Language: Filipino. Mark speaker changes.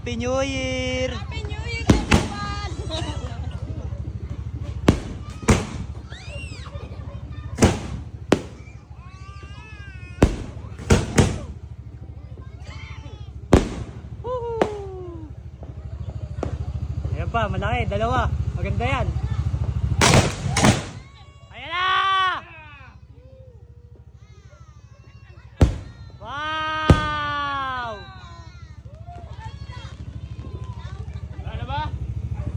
Speaker 1: Happy New Year!
Speaker 2: Happy New Year, everyone!
Speaker 1: Ayan pa, malaki, dalawa. Maganda yan.